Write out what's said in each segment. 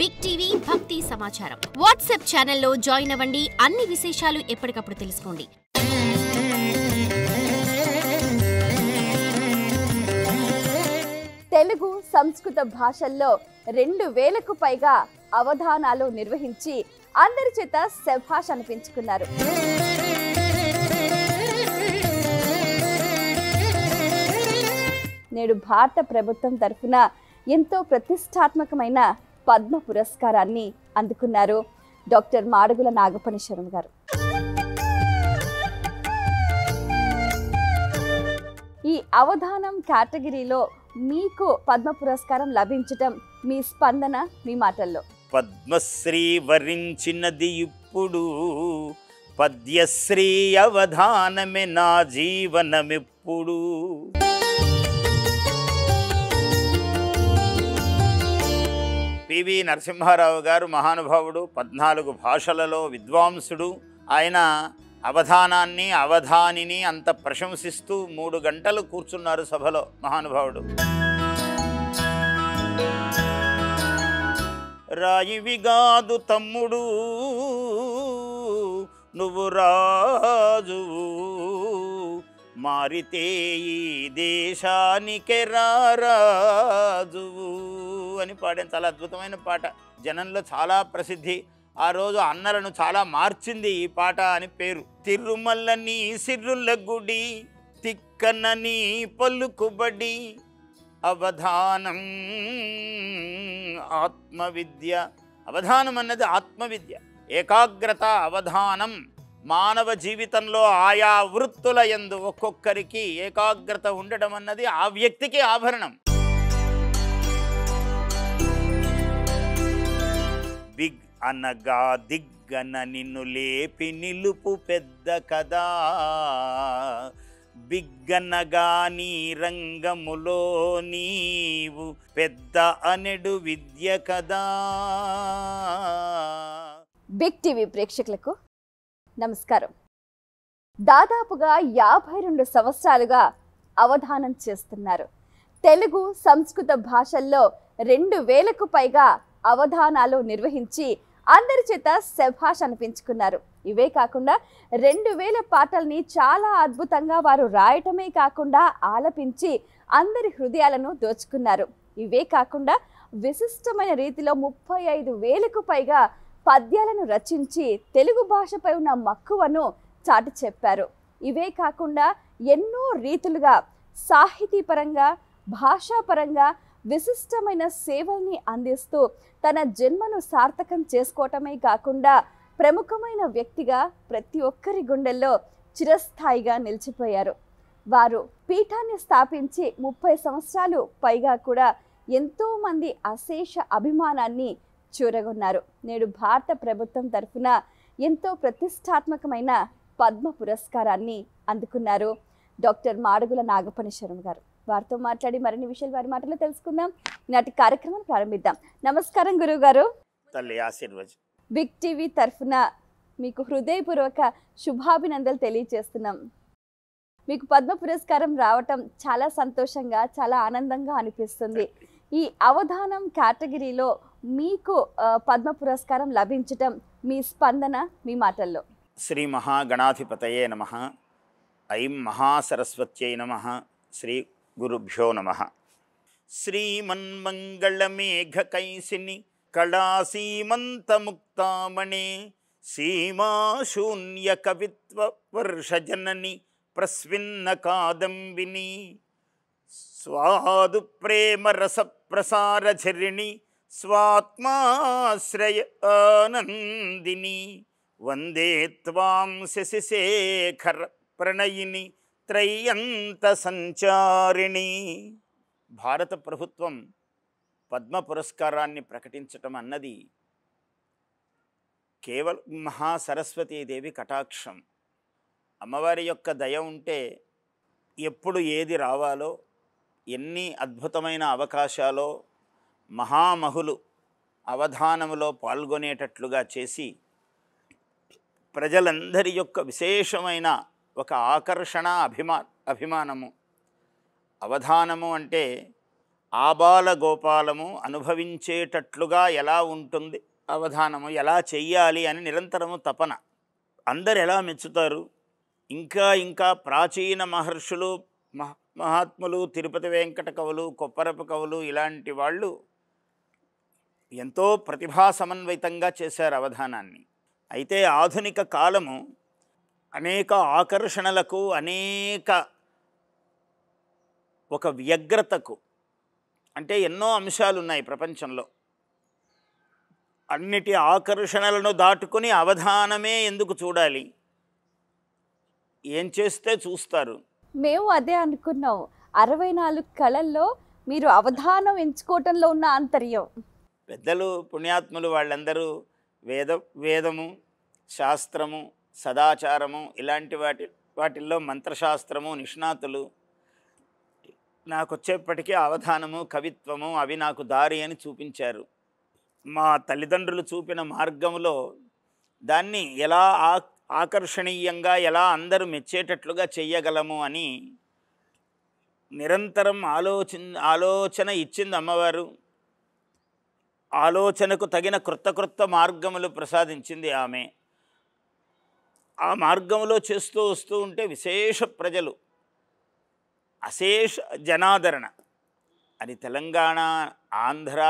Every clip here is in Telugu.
బిగ్ టీవీ భక్తి సమాచారం వాట్సాప్ ఛానల్లో జాయిన్ అవ్వండి. అన్ని విశేషాలు ఎప్పటికప్పుడు తెలుసుకోండి. తెలుగు సంస్కృత భాషల్లో 2000కు పైగా అవధానాలు నిర్వహించి అందరి చేత శభాష్ అనిపించుకున్నారు. నేడు భారత ప్రభుత్వం తరఫున ఎంతో ప్రతిష్టాత్మకమైన పద్మ పురస్కారాన్ని అందుకున్నారు డాక్టర్ మాడుగుల నాగపణి శర్మ గారు. ఈ అవధానం కేటగిరీలో మీకు పద్మ పురస్కారం లభించటం మీ స్పందన, మీ మాటల్లో. పద్మశ్రీ వరించినది ఇప్పుడు, పద్యశ్రీ అవధానమే నా జీవనమెప్పుడు. పివి నరసింహారావు గారు మహానుభావుడు, 14 భాషలలో విద్వాంసుడు. ఆయన అవధానాన్ని అవధానిని అంత ప్రశంసిస్తూ 3 గంటలు కూర్చున్నారు సభలో మహానుభావుడు. రాయివిగాదు తమ్ముడు నువ్వు రాజు, మారితే ఈ దేశానికే రాజు అని పాడాను. చాలా అద్భుతమైన పాట, జనంలో చాలా ప్రసిద్ధి. ఆ రోజు అన్నలను చాలా మార్చింది ఈ పాట అని పేరు. తిరుమల నీ సిర్రుల గుడి, తిక్కన నీ పలుకుబడి, అవధానం ఆత్మవిద్య. అవధానం అన్నది ఆత్మవిద్య, ఏకాగ్రత. అవధానం మానవ జీవితంలో ఆయా వృత్తుల యందు ఒక్కొక్కరికి ఏకాగ్రత ఉండడం అన్నది ఆ వ్యక్తికి ఆభరణం. బిగ్ అనగా దిగ్గన నిన్ను లేపి నిలుపు పెద్ద కదా, బిగ్గనగా నీ రంగములో నీవు పెద్ద అనెడు విద్య కదా. బిగ్ టీవీ ప్రేక్షకులకు నమస్కారం. దాదాపుగా 52 సంవత్సరాలుగా అవధానం చేస్తున్నారు. తెలుగు సంస్కృత భాషల్లో 2000కు పైగా అవధానాలు నిర్వహించి అందరి చేత శభాష్ అనిపించుకున్నారు. ఇవే కాకుండా 2000 పాటల్ని చాలా అద్భుతంగా వారు రాయటమే కాకుండా ఆలపించి అందరి హృదయాలను దోచుకున్నారు. ఇవే కాకుండా విశిష్టమైన రీతిలో 35,000కు పైగా పద్యాలను రచించి తెలుగు భాషపై ఉన్న మక్కువను చాటి చెప్పారు. ఇవే కాకుండా ఎన్నో రీతులుగా సాహితీపరంగా, భాషాపరంగా విశిష్టమైన సేవల్ని అందిస్తూ తన జన్మను సార్థకం చేసుకోవటమే కాకుండా ప్రముఖమైన వ్యక్తిగా ప్రతి ఒక్కరి గుండెల్లో చిరస్థాయిగా నిలిచిపోయారు. వారు పీఠాన్ని స్థాపించి 30 సంవత్సరాలు పైగా కూడా ఎంతోమంది అశేష అభిమానాన్ని చూరగొన్నారు. నేడు భారత ప్రభుత్వం తరఫున ఎంతో ప్రతిష్టాత్మకమైన పద్మ పురస్కారాన్ని అందుకున్నారు డాక్టర్ మాడుగుల నాగపణి శర్మ గారు. వారితో మాట్లాడి మరిన్ని విషయాలు వారి మాటలో తెలుసుకుందాం. ఈనాటి కార్యక్రమం ప్రారంభిద్దాం. నమస్కారం గురువు గారు. తల్లి ఆశీర్వచనం. బిగ్ టీవీ తరఫున మీకు హృదయపూర్వక శుభాభినందనలు తెలియజేస్తున్నాం. మీకు పద్మ పురస్కారం రావటం చాలా సంతోషంగా, చాలా ఆనందంగా అనిపిస్తుంది. ఈ అవధానం కేటగిరీలో మీకు పద్మ పురస్కారం లభించటం మీ స్పందన, మీ మాటల్లో. శ్రీ మహాగణాధిపతయే నమః. ఐం మహాసరస్వత్యై నమః. శ్రీ గురుభ్యో నమః. శ్రీమన్మంగళమేఘకైసిని కళాసీమంతముక్తామణే, సీమాశూన్య కవిత్వ వర్షజనని ప్రస్విన్న కాదంబిని, స్వాదు ప్రేమ రస ప్రసారఝరిణి, స్వాత్మాశ్రయ ఆనందిని, వందే త్వాం శశిశేఖర ప్రణయిని, త్రయంత సంచారిణి. భారత ప్రభుత్వం పద్మ పురస్కారాన్ని ప్రకటించటం అన్నది కేవలం మహాసరస్వతీదేవి కటాక్షం. అమ్మవారి యొక్క దయ ఉంటే ఎప్పుడు ఏది రావాలో, ఎన్ని అద్భుతమైన అవకాశాలో మహామహులు అవధానములో పాల్గొనేటట్లుగా చేసి ప్రజలందరి యొక్క విశేషమైన ఒక ఆకర్షణ, అభిమానము. అవధానము అంటే ఆబాల గోపాలము అనుభవించేటట్లుగా ఎలా ఉంటుంది అవధానము, ఎలా చెయ్యాలి అని నిరంతరము తపన. అందరు ఎలా మెచ్చుతారు, ఇంకా ఇంకా ప్రాచీన మహర్షులు మహాత్ములు, తిరుపతి వెంకట కవులు, కొప్పరపు కవులు ఇలాంటి వాళ్ళు ఎంతో ప్రతిభా సమన్వితంగా చేశారు అవధానాన్ని. అయితే ఆధునిక కాలము అనేక ఆకర్షణలకు, అనేక ఒక వ్యగ్రతకు, అంటే ఎన్నో అంశాలు ఉన్నాయి ప్రపంచంలో, అన్నిటి ఆకర్షణలను దాటుకొని అవధానమే ఎందుకు చూడాలి, ఏం చేస్తే చూస్తారు. మేము అదే అనుకున్నాం. 64 కళల్లో మీరు అవధానం ఎంచుకోవటంలో ఉన్న ఆంతర్యం. పెద్దలు పుణ్యాత్ములు వాళ్ళందరూ వేదము, శాస్త్రము, సదాచారము ఇలాంటి వాటిల్లో మంత్రశాస్త్రము నిష్ణాతులు. నాకు వచ్చేప్పటికీ అవధానము, కవిత్వము అవి నాకు దారి అని చూపించారు. మా తల్లిదండ్రులు చూపిన మార్గంలో దాన్ని ఎలా ఆకర్షణీయంగా, ఎలా అందరూ మెచ్చేటట్లుగా చెయ్యగలము అని నిరంతరం ఆలోచన ఇచ్చింది అమ్మవారు. ఆలోచనకు తగిన క్రొత్త మార్గములు ప్రసాదించింది ఆమె. ఆ మార్గంలో చేస్తూ వస్తూ ఉంటే విశేష ప్రజలు, అశేష జనాదరణ. అది తెలంగాణ, ఆంధ్ర,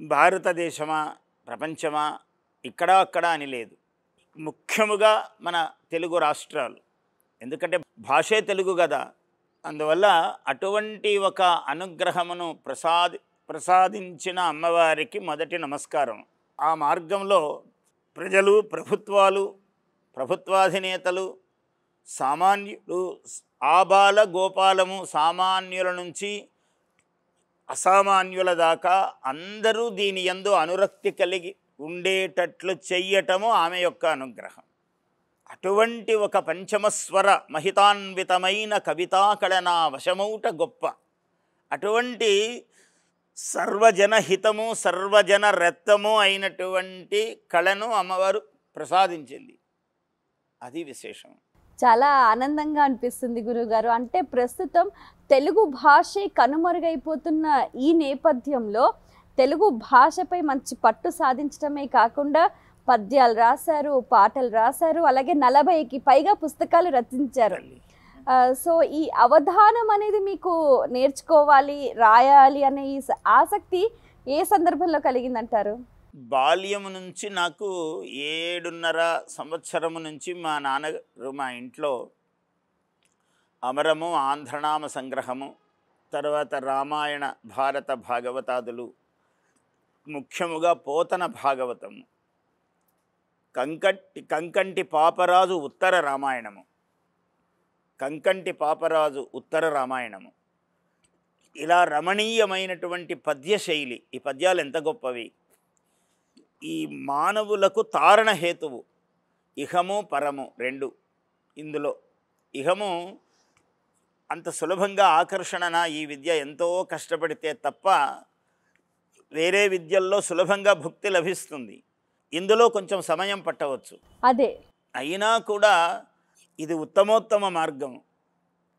భారతదేశమా, ప్రపంచమా, ఇక్కడ అక్కడ అని లేదు. ముఖ్యముగా మన తెలుగు రాష్ట్రాలు, ఎందుకంటే భాషే తెలుగు కదా. అందువల్ల అటువంటి ఒక అనుగ్రహమును ప్రసాదించిన అమ్మవారికి మొదటి నమస్కారం. ఆ మార్గంలో ప్రజలు, ప్రభుత్వాధినేతలు, సామాన్యులు, ఆబాల గోపాలము, సామాన్యుల నుంచి అసామాన్యుల దాకా అందరూ దీని యందు అనురక్తి కలిగి ఉండేటట్లు చెయ్యటము ఆమె యొక్క అనుగ్రహం. అటువంటి ఒక పంచమస్వర మహితాన్వితమైన కవితాకళన వశమౌట గొప్ప. అటువంటి సర్వజన హితము, సర్వజన రక్తము అయినటువంటి కళను అమ్మవారు ప్రసాదించింది. అది విశేషం. చాలా ఆనందంగా అనిపిస్తుంది గురుగారు. అంటే ప్రస్తుతం తెలుగు భాషే కనుమరుగైపోతున్న ఈ నేపథ్యంలో తెలుగు భాషపై మంచి పట్టు సాధించడమే కాకుండా పద్యాలు రాశారు, పాటలు రాశారు, అలాగే 40కి పైగా పుస్తకాలు రచించారు. సో ఈ అవధానం అనేది మీకు నేర్చుకోవాలి, రాయాలి అనే ఈ ఆసక్తి ఏ సందర్భంలో కలిగిందంటారు? బాల్యము నుంచి నాకు 7.5 సంవత్సరము నుంచి మా నాన్నగారు మా ఇంట్లో అమరము, ఆంధ్రనామ సంగ్రహము, తర్వాత రామాయణ, భారత భాగవతాదులు, ముఖ్యముగా పోతన భాగవతము, కంకంటి పాపరాజు ఉత్తర రామాయణము, కంకంటి పాపరాజు ఉత్తర రామాయణము, ఇలా రమణీయమైనటువంటి పద్యశైలి. ఈ పద్యాలు ఎంత గొప్పవి! ఈ మానవులకు తారణ హేతువు. ఇహము పరము రెండు. ఇందులో ఇహము అంత సులభంగా ఆకర్షణన ఈ విద్య ఎంతో కష్టపడితే తప్ప వేరే విద్యల్లో సులభంగా భుక్తి లభిస్తుంది. ఇందులో కొంచెం సమయం పట్టవచ్చు. అదే అయినా కూడా ఇది ఉత్తమోత్తమ మార్గం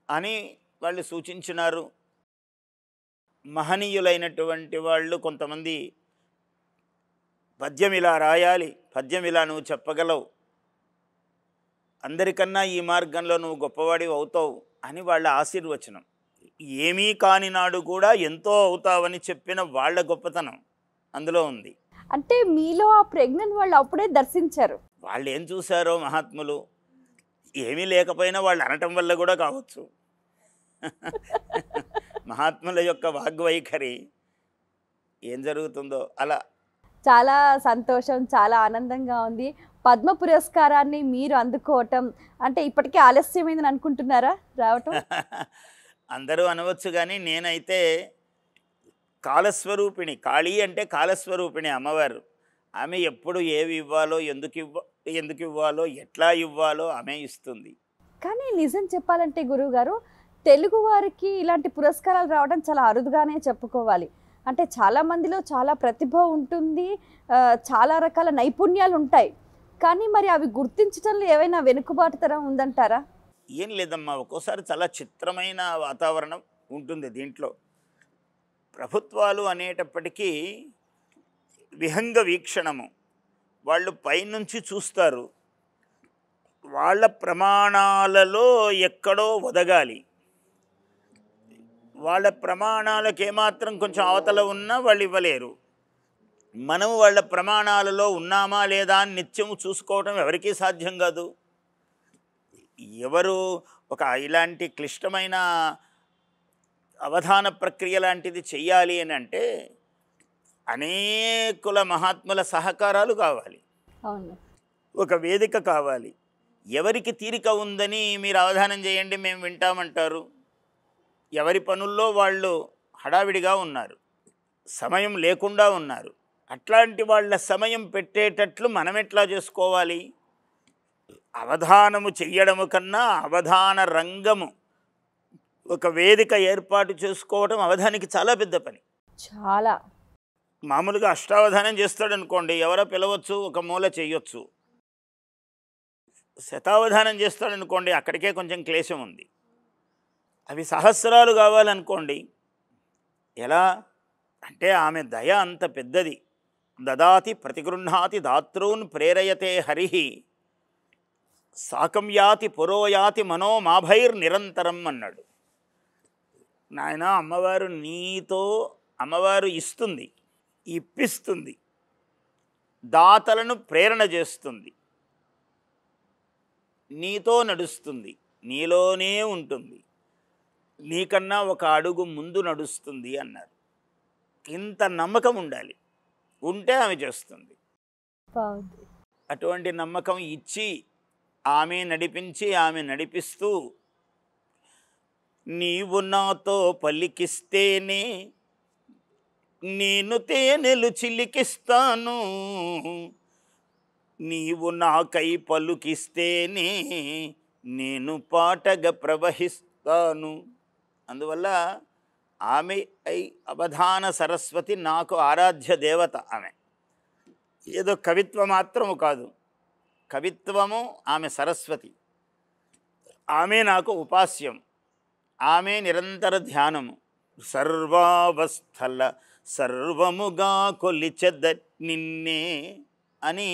అని వాళ్ళు సూచించినారు. మహనీయులైనటువంటి వాళ్ళు కొంతమంది పద్యం ఇలా రాయాలి, పద్యం ఇలా నువ్వు చెప్పగలవు, అందరికన్నా ఈ మార్గంలో నువ్వు గొప్పవాడివి అవుతావు అని వాళ్ళ ఆశీర్వచనం. ఏమీ కాని నాడు కూడా ఎంతో అవుతావని చెప్పిన వాళ్ళ గొప్పతనం అందులో ఉంది. అంటే మీలో ఆ ప్రజ్ఞను వాళ్ళు అప్పుడే దర్శించారు. వాళ్ళు ఏం చూశారో మహాత్ములు, ఏమీ లేకపోయినా వాళ్ళు అనటం వల్ల కూడా కావచ్చు. మహాత్ముల యొక్క వాగ్వైఖరి ఏం జరుగుతుందో అలా. చాలా సంతోషం, చాలా ఆనందంగా ఉంది. పద్మ పురస్కారాన్ని మీరు అందుకోవటం అంటే ఇప్పటికే ఆలస్యమైందని అనుకుంటున్నారా రావటం? అందరూ అనవచ్చు, కానీ నేనైతే కాలస్వరూపిణి, కాళీ అంటే కాలస్వరూపిణి అమ్మవారు. ఆమె ఎప్పుడు ఏవి ఇవ్వాలో, ఎందుకు ఇవ్వాలో, ఎట్లా ఇవ్వాలో ఆమె ఇస్తుంది. కానీ నిజం చెప్పాలంటే గురువుగారు, తెలుగు వారికి ఇలాంటి పురస్కారాలు రావడం చాలా అరుదుగానే చెప్పుకోవాలి. అంటే చాలామందిలో చాలా ప్రతిభ ఉంటుంది, చాలా రకాల నైపుణ్యాలు ఉంటాయి. కానీ మరి అవి గుర్తించడంలో ఏవైనా వెనుకబాటుతనం ఉందంటారా? ఏం లేదమ్మా, ఒక్కోసారి చాలా చిత్రమైన వాతావరణం ఉంటుంది దీంట్లో. ప్రభుత్వాలు అనేటప్పటికీ విహంగ వీక్షణము, వాళ్ళు పైనుంచి చూస్తారు, వాళ్ళ ప్రమాణాలలో ఎక్కడో ఒదగాలి, వాళ్ళ ప్రమాణాలకు ఏమాత్రం కొంచెం అవతల ఉన్నా వాళ్ళు ఇవ్వలేరు. మనం వాళ్ళ ప్రమాణాలలో ఉన్నామా లేదా అని నిత్యము చూసుకోవటం ఎవరికీ సాధ్యం కాదు. ఎవరు ఒక ఇలాంటి క్లిష్టమైన అవధాన ప్రక్రియ లాంటిది చెయ్యాలి అని అంటే అనేకుల మహాత్ముల సహకారాలు కావాలి, అవును. ఒక వేదిక కావాలి. ఎవరికి తీరిక ఉందని మీరు అవధానం చేయండి మేము వింటామంటారు? ఎవరి పనుల్లో వాళ్ళు హడావిడిగా ఉన్నారు, సమయం లేకుండా ఉన్నారు. అట్లాంటి వాళ్ళ సమయం పెట్టేటట్లు మనం ఎట్లా చేసుకోవాలి? అవధానము చెయ్యడము కన్నా అవధాన రంగము ఒక వేదిక ఏర్పాటు చేసుకోవటం అవధానికి చాలా పెద్ద పని. చాలా. మామూలుగా అష్టావధానం చేస్తాడు అనుకోండి, ఎవరో పిలవచ్చు, ఒక మూల చెయ్యొచ్చు. శతావధానం చేస్తాడనుకోండి, అక్కడికే కొంచెం క్లేశం ఉంది. అవి సహస్రాలు కావాలనుకోండి, ఎలా అంటే ఆమె దయ అంత పెద్దది. దదాతి ప్రతిగృహ్ణాతి దాతॄన్ ప్రేరయతే హరి సాకం యాతి పురోయాతి మనో మాభైర్ నిరంతరం అన్నాడు. నాయన, అమ్మవారు నీతో, అమ్మవారు ఇస్తుంది, ఇప్పిస్తుంది, దాతలను ప్రేరణ చేస్తుంది, నీతో నడుస్తుంది, నీలోనే ఉంటుంది, నీకన్నా ఒక అడుగు ముందు నడుస్తుంది అన్నారు. ఇంత నమ్మకం ఉండాలి, ఉంటే ఆమె చేస్తుంది. అటువంటి నమ్మకం ఇచ్చి ఆమె నడిపించి ఆమె నడిపిస్తూ, నీవు నాతో పలికిస్తేనే నేను తేనెలు చిలికిస్తాను, నీవు నాకై పలుకిస్తేనే నేను పాటగా ప్రవహిస్తాను. అందువల్ల ఆమె అవధాన సరస్వతి నాకు ఆరాధ్య దేవత. ఆమె ఏదో కవిత్వం మాత్రము కాదు, కవిత్వము ఆమె సరస్వతి, ఆమె నాకు ఉపాస్యం, ఆమె నిరంతర ధ్యానము. సర్వావస్థల సర్వముగా కొలిచెద నిన్నే అని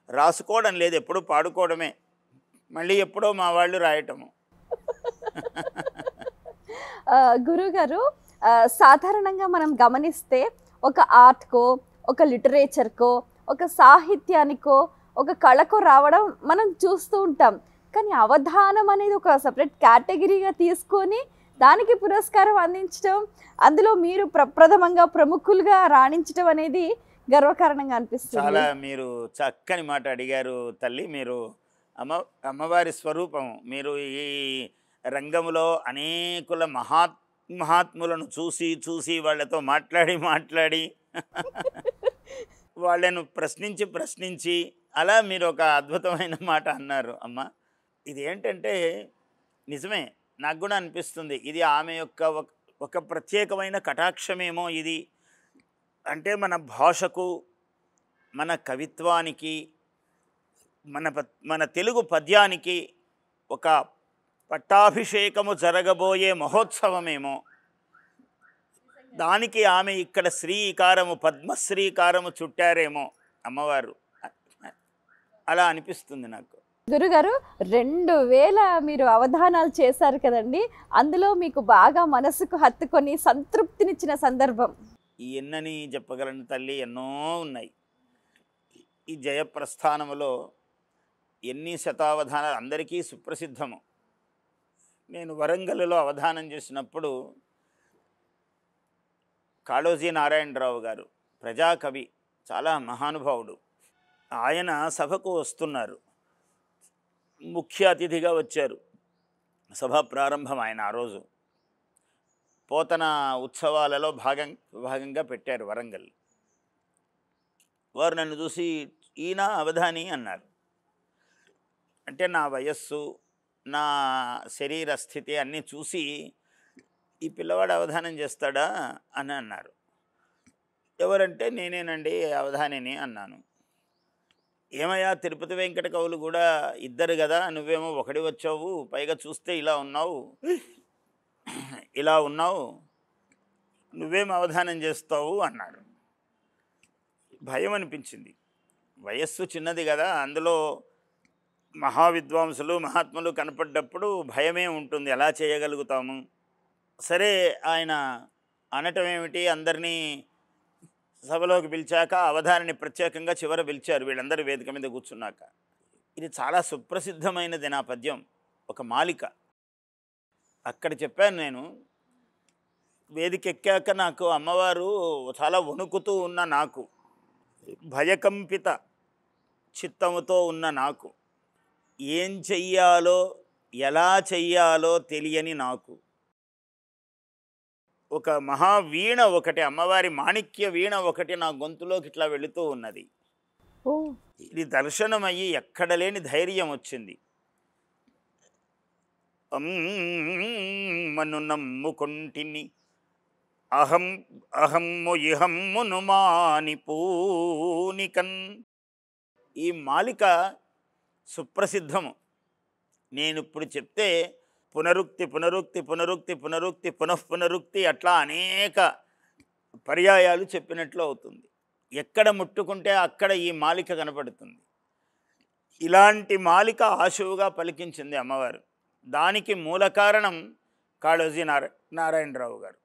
రాసుకోవడం లేదు, ఎప్పుడు పాడుకోవడమే, మళ్ళీ ఎప్పుడో మా వాళ్ళు రాయటము. గురుగారు, సాధారణంగా మనం గమనిస్తే ఒక ఆర్ట్కో, ఒక లిటరేచర్కో, ఒక సాహిత్యానికో, ఒక కళకో రావడం మనం చూస్తూ ఉంటాం. కానీ అవధానం అనేది ఒక సపరేట్ కేటగిరీగా తీసుకొని దానికి పురస్కారం అందించడం, అందులో మీరు ప్రప్రథమంగా ప్రముఖులుగా రాణించడం అనేది గర్వకారణంగా అనిపిస్తుంది. చాలా మీరు చక్కని మాట అడిగారు తల్లి. మీరు అమ్మవారి స్వరూపం. మీరు ఈ రంగంలో అనేకుల మహాత్ములను చూసి చూసి వాళ్ళతో మాట్లాడి వాళ్ళను ప్రశ్నించి అలా మీరు ఒక అద్భుతమైన మాట అన్నారు అమ్మ. ఇది ఏంటంటే నిజమే, నాకు కూడా అనిపిస్తుంది ఇది ఆమె యొక్క ఒక ప్రత్యేకమైన కటాక్షమేమో ఇది. అంటే మన భాషకు, మన కవిత్వానికి, మన తెలుగు పద్యానికి ఒక పట్టాభిషేకము జరగబోయే మహోత్సవమేమో. దానికి ఆమె ఇక్కడ శ్రీకారము, పద్మశ్రీకారము చుట్టారేమో అమ్మవారు, అలా అనిపిస్తుంది నాకు. గురుగారు, 2000 మీరు అవధానాలు చేశారు కదండి, అందులో మీకు బాగా మనసుకు హత్తుకొని సంతృప్తినిచ్చిన సందర్భం? ఎన్నని చెప్పగలను తల్లి, ఎన్నో ఉన్నాయి. ఈ జయప్రస్థానములో ఎన్ని శతావధానాలు అందరికీ సుప్రసిద్ధము. నేను వరంగల్లో అవధానం చేసినప్పుడు కాళోజీ నారాయణరావు గారు ప్రజాకవి, చాలా మహానుభావుడు, ఆయన సభకు వస్తున్నారు. ముఖ్య అతిథిగా వచ్చారు. సభ ప్రారంభం ఆయన ఆ రోజు పోతన ఉత్సవాలలో భాగంగా పెట్టారు వరంగల్. వారు నన్ను చూసి ఈయన అవధాని అన్నారు. అంటే నా వయస్సు, నా శరీర స్థితి అన్నీ చూసి ఈ పిల్లవాడు అవధానం చేస్తాడా అని అన్నారు. ఎవరంటే నేనేనండి అవధానిని అన్నాను. ఏమయ్యా, తిరుపతి వెంకట కవులు కూడా ఇద్దరు కదా, నువ్వేమో ఒకటి వచ్చావు, పైగా చూస్తే ఇలా ఉన్నావు, నువ్వేం అవధానం చేస్తావు అన్నాడు. భయం అనిపించింది. వయస్సు చిన్నది కదా, అందులో మహావిద్వాంసులు మహాత్ములు కనపడ్డప్పుడు భయమే ఉంటుంది, ఎలా చేయగలుగుతాము. సరే ఆయన అనటం ఏమిటి, అందరినీ సభలోకి పిలిచాక అవధానిని ప్రత్యేకంగా చివర పిలిచారు, వీళ్ళందరూ వేదిక మీద కూర్చున్నాక. ఇది చాలా సుప్రసిద్ధమైనది నా పద్యం, ఒక మాలిక. అక్కడ చెప్పాను నేను, వేదిక ఎక్కాక నాకు అమ్మవారు చాలా వణుకుతూ ఉన్న నాకు, భయకంపిత చిత్తముతో ఉన్న నాకు, ఏం చెయ్యాలో ఎలా చెయ్యాలో తెలియని నాకు, ఒక మహావీణ ఒకటి, అమ్మవారి మాణిక్య వీణ ఒకటి నా గొంతులోకి ఇట్లా వెళుతూ ఉన్నది. ఇది దర్శనమయ్యి ఎక్కడ లేని ధైర్యం వచ్చింది. అమ్మను నమ్ముకొంటిని అహమ్ము ఇహమ్మును మాని పూనికన్. ఈ మాలిక సుప్రసిద్ధము. నేను ఇప్పుడు చెప్తే పునరుక్తి పునరుక్తి పునరుక్తి పునరుక్తి పునఃపునరుక్తి అట్లా అనేక పర్యాయాలు చెప్పినట్లు అవుతుంది. ఎక్కడ ముట్టుకుంటే అక్కడ ఈ మాలిక కనపడుతుంది. ఇలాంటి మాలిక ఆశువుగా పలికించింది అమ్మవారు. దానికి మూల కారణం కాళోజీ నారాయణరావు గారు.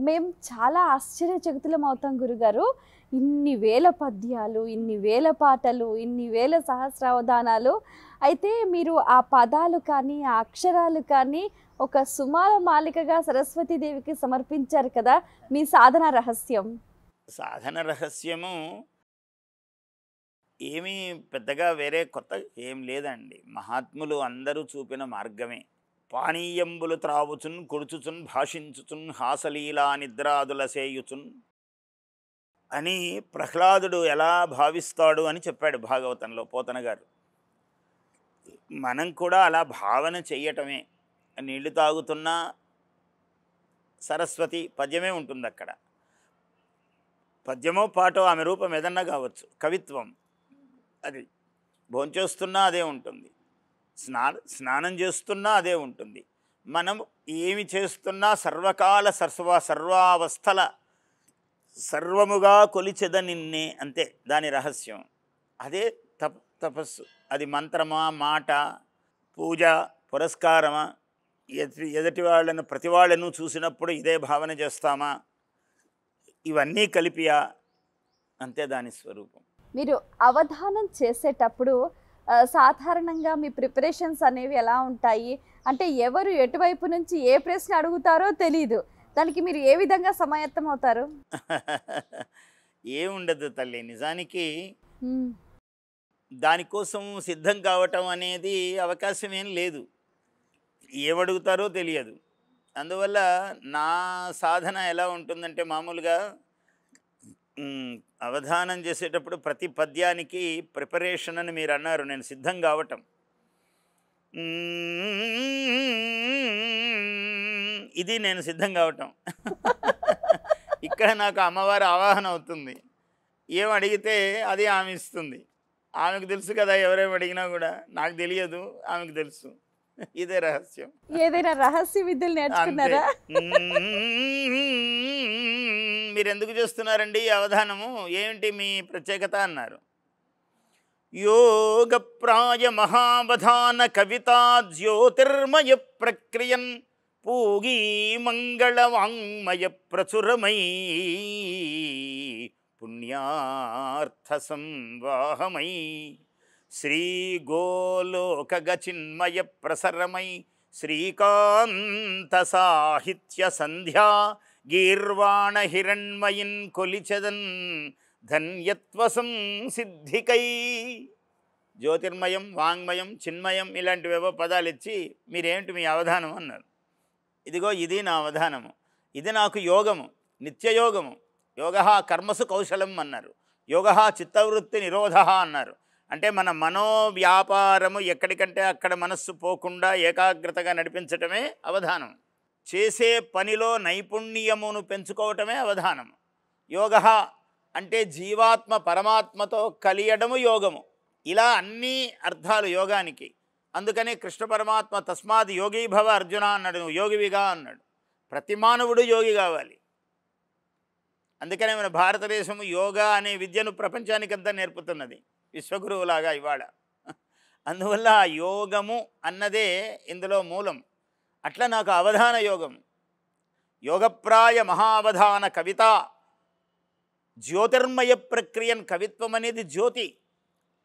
మేము చాలా ఆశ్చర్యచకితులం అవుతాం గురుగారు. ఇన్ని వేల పద్యాలు, ఇన్ని వేల పాటలు, ఇన్ని వేల సహస్రావధానాలు. అయితే మీరు ఆ పదాలు కానీ ఆ అక్షరాలు కానీ ఒక సుమాల మాలికగా సరస్వతీదేవికి సమర్పించారు కదా, మీ సాధన రహస్యం? సాధన రహస్యము ఏమీ పెద్దగా వేరే కొత్త ఏం లేదండి. మహాత్ములు అందరూ చూపిన మార్గమే. పానీయంబులు త్రావుచున్ కుడుచుచున్ భాషించుచున్ హాసలీలా నిద్రాదుల సేయుచున్ అని ప్రహ్లాదుడు ఎలా భావిస్తాడు అని చెప్పాడు భాగవతంలో పోతన గారు. మనం కూడా అలా భావన చెయ్యటమే. నీళ్లు తాగుతున్నా సరస్వతి పద్యమే ఉంటుంది అక్కడ. పద్యమో పాటో ఆమె రూపం ఏదన్నా కావచ్చు, కవిత్వం అది. భోంచేస్తున్నా అదే ఉంటుంది, స్నానం చేస్తున్నా అదే ఉంటుంది. మనం ఏమి చేస్తున్నా సర్వకాల సర్వావస్థల సర్వముగా కొలిచెద నిన్నే, అంతే దాని రహస్యం. అదే తపస్సు. అది మంత్రమా, మాట, పూజ, పురస్కారమా, ఎదుటి వాళ్ళను ప్రతి వాళ్ళను చూసినప్పుడు ఇదే భావన చేస్తామా, ఇవన్నీ కలిపియా, అంతే దాని స్వరూపం. మీరు అవధానం చేసేటప్పుడు సాధారణంగా మీ ప్రిపరేషన్స్ అనేవి ఎలా ఉంటాయి? అంటే ఎవరు ఎటువైపు నుంచి ఏ ప్రశ్న అడుగుతారో తెలీదు, దానికి మీరు ఏ విధంగా సమాయత్తం అవుతారు? ఏముండదు తల్లి, నిజానికి దానికోసం సిద్ధం కావటం అనేది అవకాశం ఏం లేదు. ఏమడుగుతారో తెలియదు. అందువల్ల నా సాధన ఎలా ఉంటుందంటే, మామూలుగా అవధానం చేసేటప్పుడు ప్రతి పద్యానికి ప్రిపరేషన్ అని మీరు అన్నారు, నేను సిద్ధం కావటం. ఇది నేను సిద్ధం కావటం. ఇక్కడ నాకు అమ్మవారి ఆవాహన అవుతుంది. ఏం అడిగితే అది ఆమె ఇస్తుంది. ఆమెకు తెలుసు కదా, ఎవరేమి అడిగినా కూడా. నాకు తెలియదు, ఆమెకు తెలుసు. ఇదే రహస్యం. ఏదైనా రహస్య విద్యలు నేర్చుకున్నారా? మీరు ఎందుకు చేస్తున్నారండి అవధానము, ఏమిటి మీ ప్రత్యేకత అన్నారు. యోగ ప్రాయ మహావధాన కవితా జ్యోతిర్మయ ప్రక్రియన్ పూగీ మంగళ వాంగ్మయ ప్రచురమై పుణ్యార్థ సంవాహమై శ్రీ గోలోకగచిన్మయ ప్రసరమై శ్రీకాంత సాహిత్య సంధ్యా గీర్వాణ హిరణ్మయిన్ కొలిచెదన్ ధన్యత్వసం సిద్ధికై. జ్యోతిర్మయం, వాంగ్మయం, చిన్మయం ఇలాంటివేవో పదాలు ఇచ్చి మీరేంటి మీ అవధానం అన్నారు. ఇదిగో ఇది నా అవధానము, ఇది నాకు యోగము, నిత్యయోగము. యోగ కర్మసు కౌశలం అన్నారు, యోగ చిత్తవృత్తి నిరోధ అన్నారు. అంటే మన మనోవ్యాపారము ఎక్కడికంటే అక్కడ మనస్సు పోకుండా ఏకాగ్రతగా నడిపించటమే అవధానం. చేసే పనిలో నైపుణ్యమును పెంచుకోవటమే అవధానం. యోగ అంటే జీవాత్మ పరమాత్మతో కలియడము యోగము. ఇలా అన్ని అర్థాలు యోగానికి. అందుకని కృష్ణ పరమాత్మ తస్మాత్ యోగీభవ అర్జున అన్నాడు, నువ్వు యోగివిగా అన్నాడు. ప్రతి మానవుడు యోగి కావాలి. అందుకనే మన భారతదేశం యోగా అనే విద్యను ప్రపంచానికంతా నేర్పుతున్నది విశ్వగురువులాగా ఇవాళ. అందువల్ల యోగము అన్నదే ఇందులో మూలం. అట్లా నాకు అవధాన యోగం, యోగప్రాయ మహావధాన కవిత, జ్యోతిర్మయ ప్రక్రియన్. కవిత్వం అనేది జ్యోతి,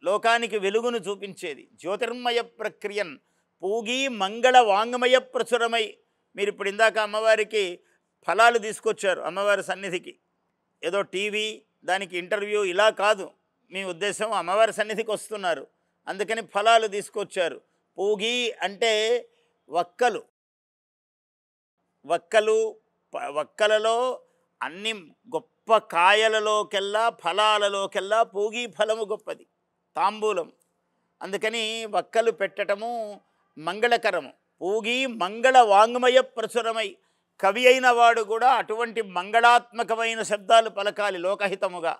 లోకానికి వెలుగును చూపించేది. జ్యోతిర్మయ ప్రక్రియన్ పూగి మంగళ వాంగ్మయ ప్రచురమై. మీరు ఇప్పుడు ఇందాక అమ్మవారికి ఫలాలు తీసుకొచ్చారు అమ్మవారి సన్నిధికి. ఏదో టీవీ దానికి ఇంటర్వ్యూ ఇలా కాదు మీ ఉద్దేశం. అమ్మవారి సన్నిధికి వస్తున్నారు, అందుకని ఫలాలు తీసుకొచ్చారు. పూగి అంటే వక్కలు. వక్కలలో అన్ని గొప్ప కాయలలోకెల్లా ఫలాలలోకెల్లా పూగి ఫలము గొప్పది, తాంబూలం. అందుకని వక్కలు పెట్టటము మంగళకరము. పూగి మంగళ వాంగ్మయ ప్రచురమై. కవి అయిన వాడు కూడా అటువంటి మంగళాత్మకమైన శబ్దాలు పలకాలి లోకహితముగా.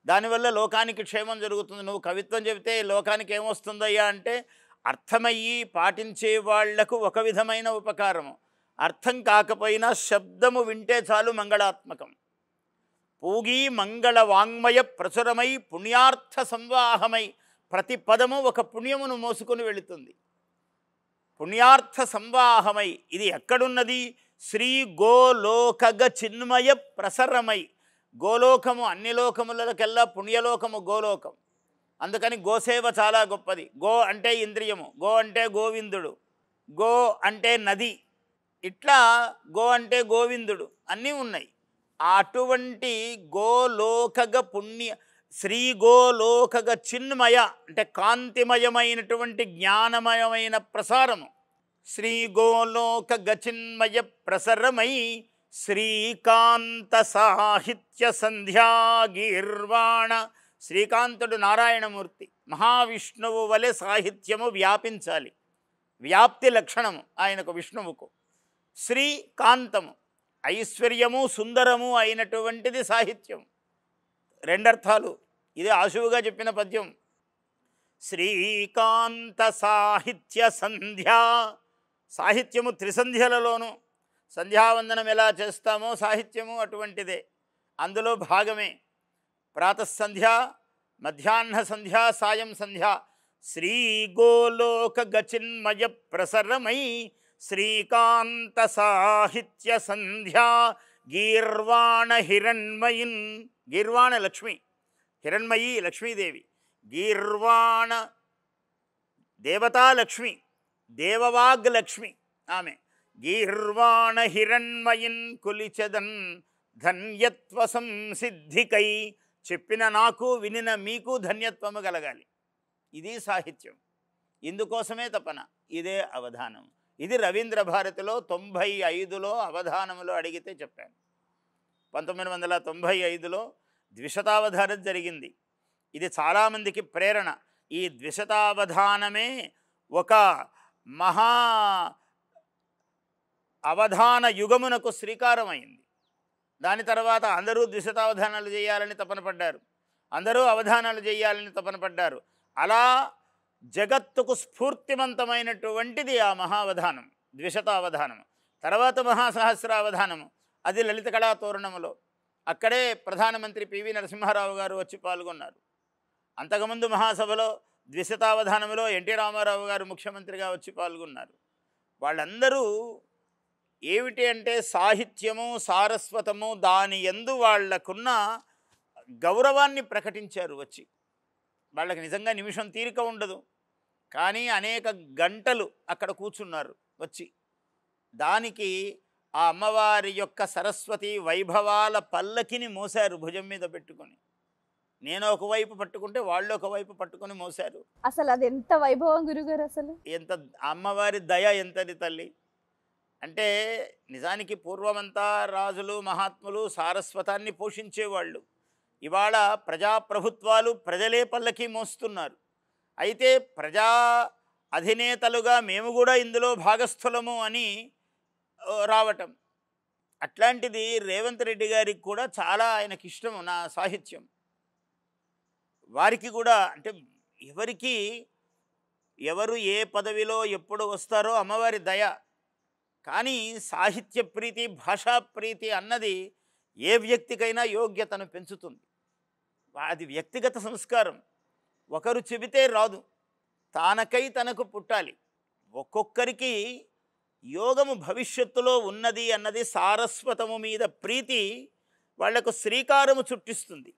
దానివల్ల లోకానికి క్షేమం జరుగుతుంది. నువ్వు కవిత్వం చెబితే లోకానికి ఏమొస్తుందయ్యా అంటే అర్థమయ్యి పాటించే వాళ్లకు ఒక విధమైన ఉపకారము, అర్థం కాకపోయినా శబ్దము వింటే చాలు మంగళాత్మకం. పూగి మంగళ వాంగ్మయ ప్రచురమై పుణ్యార్థ సంవాహమై. ప్రతి పదము ఒక పుణ్యమును మోసుకొని వెళుతుంది. పుణ్యార్థ సంవాహమై. ఇది ఎక్కడున్నది? శ్రీ గోలోకగ చిన్మయ ప్రసరమై. గోలోకము అన్ని లోకములకెల్లా పుణ్యలోకము గోలోకం. అందుకని గోసేవ చాలా గొప్పది. గో అంటే ఇంద్రియము, గో అంటే గోవిందుడు, గో అంటే నది. ఇట్లా గో అంటే గోవిందుడు అన్నీ ఉన్నాయి. అటువంటి గోలోకగ పుణ్య శ్రీ గోలోకగ చిన్మయ అంటే కాంతిమయమైనటువంటి జ్ఞానమయమైన ప్రసారము. శ్రీ గోలోక గచిన్మయ ప్రసరమై శ్రీకాంత సాహిత్య సంధ్యాగీర్వాణ. శ్రీకాంతుడు నారాయణమూర్తి, మహావిష్ణువు వలె సాహిత్యము వ్యాపించాలి. వ్యాప్తి లక్షణము ఆయనకు విష్ణువుకు. శ్రీకాంతము ఐశ్వర్యము సుందరము అయినటువంటిది సాహిత్యం. రెండర్థాలు. ఇది ఆశువుగా చెప్పిన పద్యం. శ్రీకాంత సాహిత్య సంధ్యా. సాహిత్యము త్రిసంధ్యలలోనూ. సంధ్యావందనం ఎలా చేస్తామో సాహిత్యము అటువంటిదే, అందులో భాగమే. ప్రాతఃసంధ్య, మధ్యాహ్న సంధ్య, సాయం సంధ్య. శ్రీ గోలోక గచిన్మయ ప్రసరమై శ్రీకాంత సాహిత్య సంధ్యా గీర్వాణ హిరణ్మయిన్. గీర్వాణ లక్ష్మి, హిరణ్మయి లక్ష్మీదేవి. గీర్వాణ దేవతాలక్ష్మి, దేవవాగ్ లక్ష్మి ఆమె. గీర్వాణ హిరణ్మయిన్ కులిచదన్ ధన్యత్వ సంసిద్ధికై. చెప్పిన నాకు వినిన మీకు ధన్యత్వము కలగాలి. ఇది సాహిత్యం. ఇందుకోసమే తపన. ఇదే అవధానం. ఇది రవీంద్ర భారతిలో 95లో అవధానంలో అడిగితే చెప్పాను. 1995లో ద్విశతావధానం జరిగింది. ఇది చాలామందికి ప్రేరణ. ఈ ద్విశతావధానమే ఒక మహా అవధాన యుగమునకు శ్రీకారమైంది. దాని తర్వాత అందరూ ద్విశతావధానాలు చేయాలని తపన పడ్డారు, అందరూ అవధానాలు చేయాలని తపన పడ్డారు. అలా జగత్తుకు స్ఫూర్తివంతమైనటువంటిది ఆ మహావధానం, ద్విశతావధానము. తర్వాత మహాసహస్రావధానము, అది లలిత కళాతోరణములో. అక్కడే ప్రధానమంత్రి పివి నరసింహారావు గారు వచ్చి పాల్గొన్నారు. అంతకుముందు మహాసభలో ద్విశతావధానంలో ఎన్టీ రామారావు గారు ముఖ్యమంత్రిగా వచ్చి పాల్గొన్నారు. వాళ్ళందరూ ఏమిటి అంటే సాహిత్యము సారస్వతము దాని యందు వాళ్లకున్న గౌరవాన్ని ప్రకటించారు వచ్చి. వాళ్ళకి నిజంగా నిమిషం తీరిక ఉండదు, కానీ అనేక గంటలు అక్కడ కూర్చున్నారు వచ్చి. దానికి ఆ అమ్మవారి యొక్క సరస్వతి వైభవాల పల్లకిని మోశారు భుజం మీద పెట్టుకొని. నేను ఒకవైపు పట్టుకుంటే వాళ్ళు ఒకవైపు పట్టుకొని మోశారు. అసలు అది ఎంత వైభవం గురుగారు! అసలు ఎంత అమ్మవారి దయ ఎంతది తల్లి అంటే. నిజానికి పూర్వమంతా రాజులు మహాత్ములు సారస్వతాన్ని పోషించేవాళ్ళు. ఇవాళ ప్రజాప్రభుత్వాలు ప్రజలే పల్లకి మోస్తున్నారు. అయితే ప్రజా అధినేతలుగా మేము కూడా ఇందులో భాగస్థులము అని రావటం. అట్లాంటిది రేవంత్ రెడ్డి గారికి కూడా చాలా ఆయనకి ఇష్టము నా సాహిత్యం. వారికి కూడా అంటే ఎవరు ఏ పదవిలో ఎప్పుడు వస్తారో అమ్మవారి దయ. కానీ సాహిత్య ప్రీతి, భాషా ప్రీతి అన్నది ఏ వ్యక్తికైనా యోగ్యతను పెంచుతుంది. అది వ్యక్తిగత సంస్కారం. ఒకరు చెబితే రాదు, తానకై తనకు పుట్టాలి. ఒక్కొక్కరికి యోగము భవిష్యత్తులో ఉన్నది అన్నది సారస్వతము మీద ప్రీతి వాళ్లకు శ్రీకారము చుట్టిస్తుంది.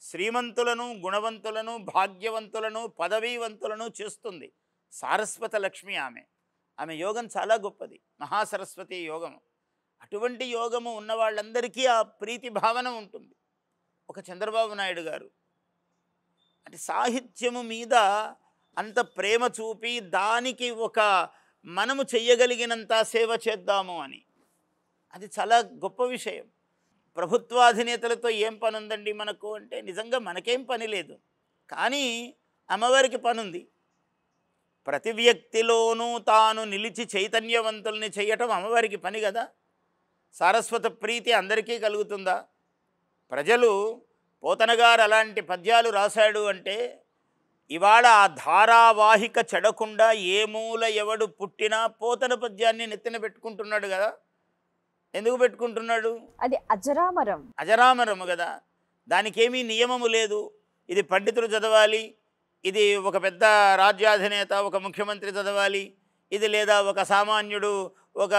శ్రీమంతులను, గుణవంతులను, భాగ్యవంతులను, పదవీవంతులను చేస్తుంది. సారస్వత లక్ష్మి ఆమె యోగం చాలా గొప్పది, మహాసరస్వతి యోగము. అటువంటి యోగము ఉన్న వాళ్ళందరికీ ఆ ప్రీతి భావన ఉంటుంది. ఒక చంద్రబాబు నాయుడు గారు అంటే సాహిత్యము మీద అంత ప్రేమ చూపి దానికి ఒక మనము చెయ్యగలిగినంత సేవ చేద్దాము అని, అది చాలా గొప్ప విషయం. ప్రభుత్వాధినేతలతో ఏం పని ఉందండి మనకు అంటే నిజంగా మనకేం పని లేదు, కానీ అమ్మవారికి పని ఉంది. ప్రతి వ్యక్తిలోనూ తాను నిలిచి చైతన్యవంతుల్ని చేయటం అమ్మవారికి పని కదా. సారస్వత ప్రీతి అందరికీ కలుగుతుందా? ప్రజలు పోతనగారు అలాంటి పద్యాలు రాశాడు అంటే ఇవాళ ఆ ధారావాహిక చెడకుండా ఏ మూల ఎవడు పుట్టినా పోతన పద్యాన్ని నెత్తిన పెట్టుకుంటున్నాడు కదా. ఎందుకు పెట్టుకుంటున్నాడు? అది అజరామరము కదా. దానికేమీ నియమము లేదు. ఇది పండితులు చదవాలి, ఇది ఒక పెద్ద రాజ్యాధినేత, ఒక ముఖ్యమంత్రి చదవాలి, ఇది లేదా ఒక సామాన్యుడు, ఒక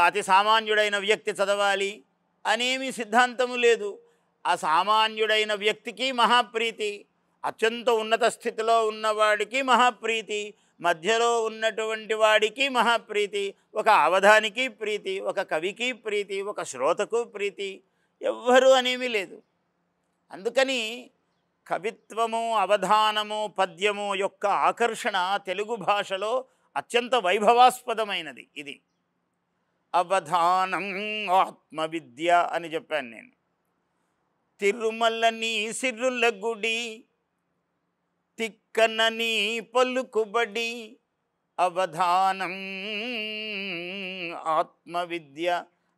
అతి సామాన్యుడైన వ్యక్తి చదవాలి అనేమి సిద్ధాంతము లేదు. ఆ సామాన్యుడైన వ్యక్తికి మహాప్రీతి, అత్యంత ఉన్నత స్థితిలో ఉన్నవాడికి మహాప్రీతి, మధ్యలో ఉన్నటువంటి వాడికి మహాప్రీతి, ఒక అవధానికి ప్రీతి, ఒక కవికి ప్రీతి, ఒక శ్రోతకు ప్రీతి, ఎవ్వరూ అనేమీ లేదు. అందుకని కవిత్వము, అవధానము, పద్యము యొక్క ఆకర్షణ తెలుగు భాషలో అత్యంత వైభవాస్పదమైనది. ఇది అవధానం ఆత్మవిద్య అని చెప్పాను నేను. తిరుమల నీ సిర్రుల గుడి, తిక్కన నీ పలుకుబడి, అవధానం ఆత్మవిద్య.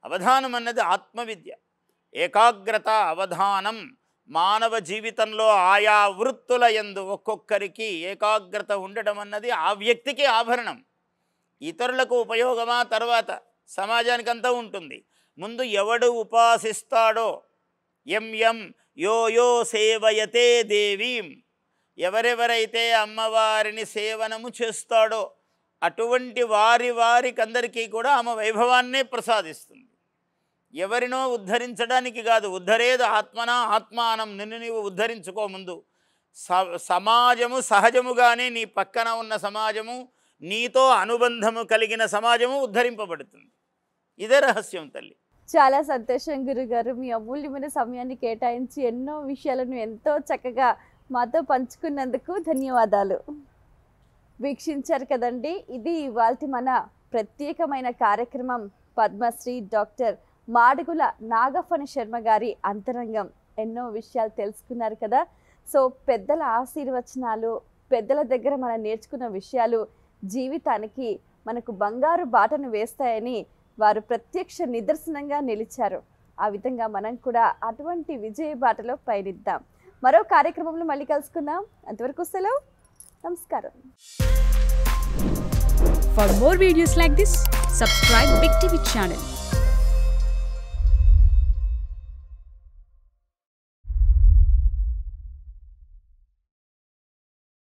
అవధానం అన్నది ఆత్మవిద్య. ఏకాగ్రత, అవధానం మానవ జీవితంలో ఆయా వృత్తుల యందు ఒక్కొక్కరికి ఏకాగ్రత ఉండడం అన్నది ఆ వ్యక్తికి ఆభరణం. ఇతరులకు ఉపయోగమా తర్వాత సమాజానికంతా ఉంటుంది. ముందు ఎవడు ఉపాసిస్తాడో, ఎం యో యో సేవయతే దేవీం, ఎవరెవరైతే అమ్మవారిని సేవనము చేస్తాడో అటువంటి వారికందరికీ కూడా ఆమె వైభవాన్నే ప్రసాదిస్తుంది. ఎవరినో ఉద్ధరించడానికి కాదు, ఉద్ధరేది ఆత్మన ఆత్మానం, నిన్ను నీవు ఉద్ధరించుకో. ముందు సమాజము సహజముగానే నీ పక్కన ఉన్న సమాజము, నీతో అనుబంధము కలిగిన సమాజము ఉద్ధరింపబడుతుంది. ఇదే రహస్యం తల్లి. చాలా సంతోషం గురుగారు, మీ అమూల్యమైన సమయాన్ని కేటాయించి ఎన్నో విషయాలను ఎంతో చక్కగా మాతో పంచుకున్నందుకు ధన్యవాదాలు. వీక్షించారు కదండి, ఇది ఇవాల్టి మన ప్రత్యేకమైన కార్యక్రమం. పద్మశ్రీ డాక్టర్ మాడుగుల నాగఫణి శర్మ గారి అంతరంగం. ఎన్నో విషయాలు తెలుసుకున్నారు కదా. సో పెద్దల ఆశీర్వచనాలు, పెద్దల దగ్గర మనం నేర్చుకున్న విషయాలు జీవితానికి మనకు బంగారు బాటను వేస్తాయని వారు ప్రత్యక్ష నిదర్శనంగా నిలిచారు. ఆ విధంగా మనం కూడా అటువంటి విజయ బాటలో పయనిద్దాం. మరో కార్యక్రమంలో మళ్ళీ కలుసుకుందాం. అంతవరకు సెలవు. నమస్కారం. For more videos like this, subscribe Big TV channel.